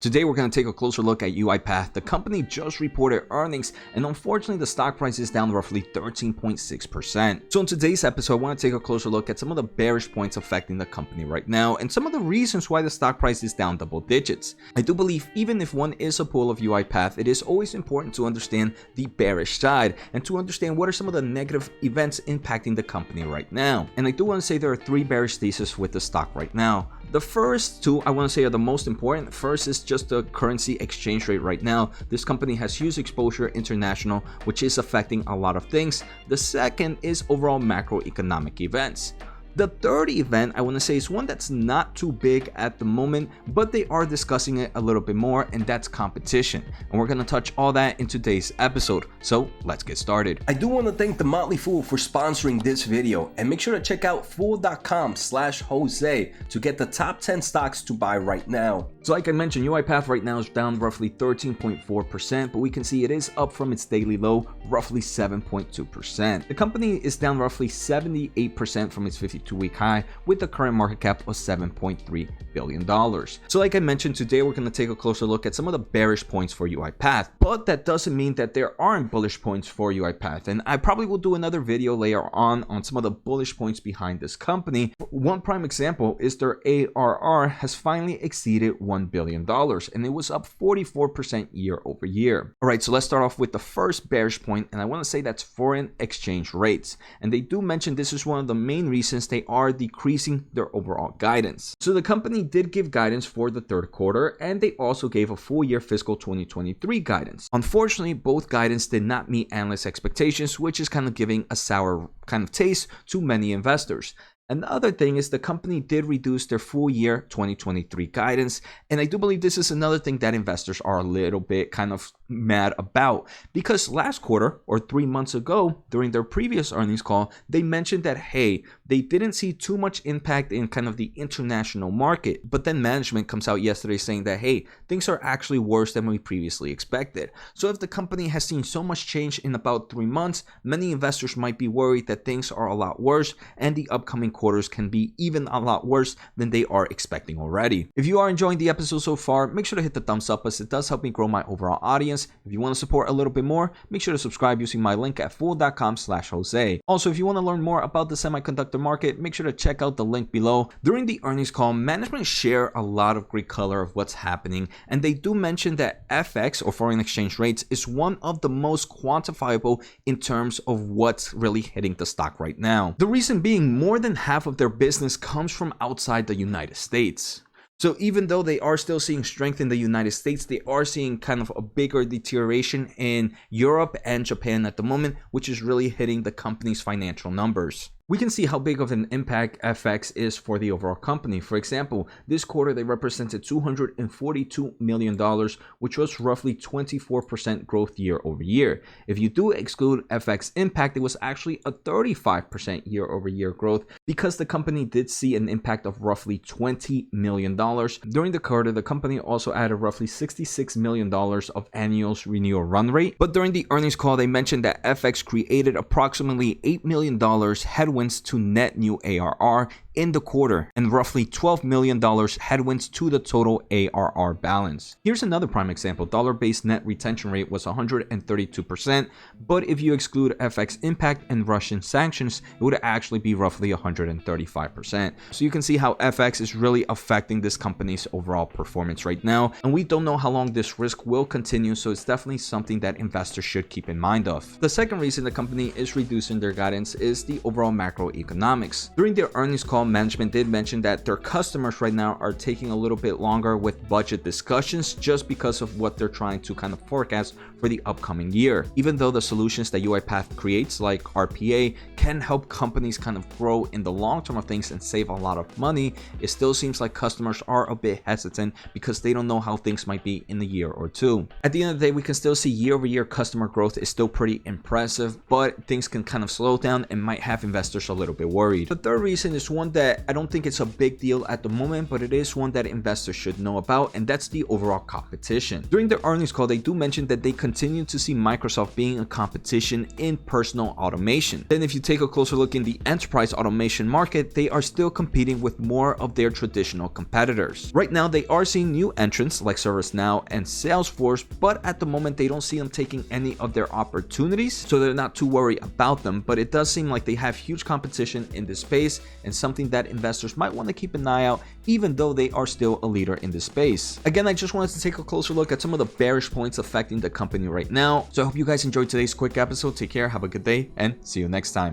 Today we're going to take a closer look at UiPath. The company just reported earnings and unfortunately the stock price is down roughly 13.6%. So in today's episode I want to take a closer look at some of the bearish points affecting the company right now and some of the reasons why the stock price is down double digits. I do believe even if one is a pull of UiPath, it is always important to understand the bearish side and to understand what are some of the negative events impacting the company right now. And I do want to say there are three bearish theses with the stock right now. The first two I want to say are the most important. First is just the currency exchange rate right now. This company has huge exposure international, which is affecting a lot of things. The second is overall macroeconomic events. The third event I want to say is one that's not too big at the moment, but they are discussing it a little bit more, and that's competition. And we're going to touch all that in today's episode. So let's get started. I do want to thank The Motley Fool for sponsoring this video, and make sure to check out fool.com/Jose to get the top 10 stocks to buy right now. So like I mentioned, UiPath right now is down roughly 13.4%, but we can see it is up from its daily low, roughly 7.2%. The company is down roughly 78% from its 52-week high with a current market cap of $7.3 billion. So like I mentioned, today we're going to take a closer look at some of the bearish points for UiPath, but that doesn't mean that there aren't bullish points for UiPath, and I probably will do another video later on some of the bullish points behind this company. One prime example is their ARR has finally exceeded $1 billion, and it was up 44% year over year. All right, so let's start off with the first bearish point, and I want to say that's foreign exchange rates. And they do mention this is one of the main reasons they are decreasing their overall guidance. So the company did give guidance for the third quarter, and they also gave a full year fiscal 2023 guidance. Unfortunately, both guidance did not meet analyst expectations, which is kind of giving a sour kind of taste to many investors. And the other thing is the company did reduce their full year 2023 guidance. And I do believe this is another thing that investors are a little bit kind of mad about, because last quarter or 3 months ago during their previous earnings call, they mentioned that, hey, they didn't see too much impact in kind of the international market. But then management comes out yesterday saying that, hey, things are actually worse than we previously expected. So if the company has seen so much change in about 3 months, many investors might be worried that things are a lot worse and the upcoming quarters can be even a lot worse than they are expecting already. If you are enjoying the episode so far, make sure to hit the thumbs up as it does help me grow my overall audience. If you want to support a little bit more, make sure to subscribe using my link at fool.com/Jose. Also, if you want to learn more about the semiconductor market, make sure to check out the link below. During the earnings call, management share a lot of great color of what's happening, and they do mention that FX or foreign exchange rates is one of the most quantifiable in terms of what's really hitting the stock right now. The reason being, more than half of their business comes from outside the United States. So even though they are still seeing strength in the United States, they are seeing kind of a bigger deterioration in Europe and Japan at the moment, which is really hitting the company's financial numbers. We can see how big of an impact FX is for the overall company. For example, this quarter they represented $242 million, which was roughly 24% growth year over year. If you do exclude FX impact, it was actually a 35% year over year growth, because the company did see an impact of roughly $20 million. During the quarter, the company also added roughly $66 million of annual renewal run rate. But during the earnings call, they mentioned that FX created approximately $8 million headwinds to net new ARR in the quarter and roughly $12 million headwinds to the total ARR balance. Here's another prime example. Dollar-based net retention rate was 132%, but if you exclude FX impact and Russian sanctions, it would actually be roughly 135%. So you can see how FX is really affecting this company's overall performance right now, and we don't know how long this risk will continue, so it's definitely something that investors should keep in mind of. The second reason the company is reducing their guidance is the overall macroeconomics. During their earnings call, management did mention that their customers right now are taking a little bit longer with budget discussions just because of what they're trying to kind of forecast for the upcoming year. Even though the solutions that UiPath creates, like RPA, can help companies kind of grow in the long term of things and save a lot of money, it still seems like customers are a bit hesitant because they don't know how things might be in a year or two. At the end of the day, we can still see year over year customer growth is still pretty impressive, but things can kind of slow down and might have investors a little bit worried. The third reason is one that I don't think it's a big deal at the moment, but it is one that investors should know about, and that's the overall competition. During their earnings call, they do mention that they continue to see Microsoft being a competition in personal automation. Then if you take a closer look in the enterprise automation market, they are still competing with more of their traditional competitors. Right now, they are seeing new entrants like ServiceNow and Salesforce, but at the moment, they don't see them taking any of their opportunities, so they're not too worried about them. But it does seem like they have huge competition in this space and something that investors might want to keep an eye out, even though they are still a leader in this space. Again, I just wanted to take a closer look at some of the bearish points affecting the company right now. So I hope you guys enjoyed today's quick episode. Take care, have a good day, and see you next time.